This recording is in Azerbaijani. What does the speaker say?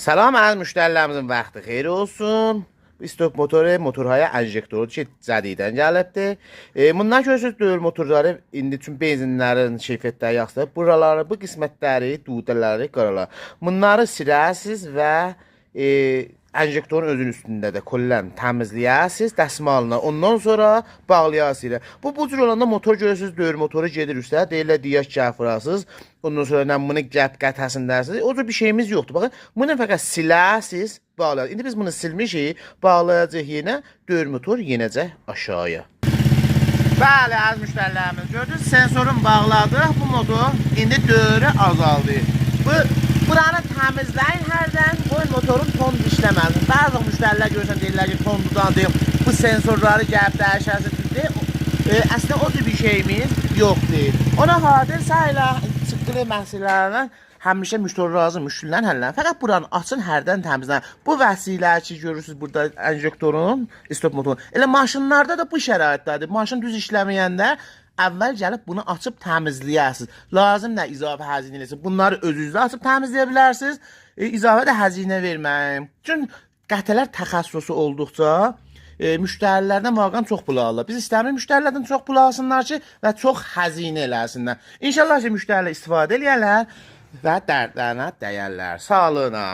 Salam əziz müştərilərimizin vaxtı xeyir olsun. Bu stop motoru motorhaya enjektoru ki cədiddən gəlibdir. Bundan görürsünüz döyül motorları indi üçün benzinlərin keyfiyyətləri yaxşıdır. Buraları, bu qismətləri, dudələri qaralar. Bunları siləsiz və enjektorun özünün üstündə də kollən təmizləyəsiz dəsmalla. Ondan sonra bağlayasınız. Bu cür olanda motor görürsünüz döyül motoru gedir üstə. Deyirlər deyək gəfirasız. Ondan sonra bunu gəp qətəsindəsiniz. O cür bir şeyimiz yoxdur. Baxın, bunu fəqət siləsiz, bağlayasınız. İndi biz bunu silmişik, bağlayacaq yenə, döyül motor yenəcək aşağıya. Bəli, əziz müştərilərimiz, gördünüz, sensorun bağladıq. Bu motor indi dövrü azaldı. Buranı təmizləyin hərdən, qoyun motorun ton işləməz. Bəzi müştərilər görürsən, deyirlər ki, ton dudandır, bu sensorları gəlib dəyişəsidir. Əslində o cür bir şeyimiz yoxdur. Ona xatir sayla çıxdığı məsələlərlə həmişə müştəri razı müşküllərin həllərin. Fəqət buranı açın, hərdən təmizləyin. Bu vəsilə ki, görürsünüz burada enjektorun, stop motorun. Elə maşınlarda da bu şəraitdədir. Maşın düz işləməyəndə əvvəl gəlib bunu açıb təmizləyəsiniz. Lazım nə izafə həzinə eləsin. Bunları özünüzdə açıb təmizləyə bilərsiniz. İzafə də həzinə verməyin. Çünki qətələr təxəssüsü olduqca müştərilərdən vaqan çox pul alırlar. Biz istəmirik müştərilərdən çox pul alsınlar ki və çox həzinə eləsinlər. İnşallah ki, müştərilər istifadə eləyərlər və dərdlərinə dəyərlər. Sağlığına.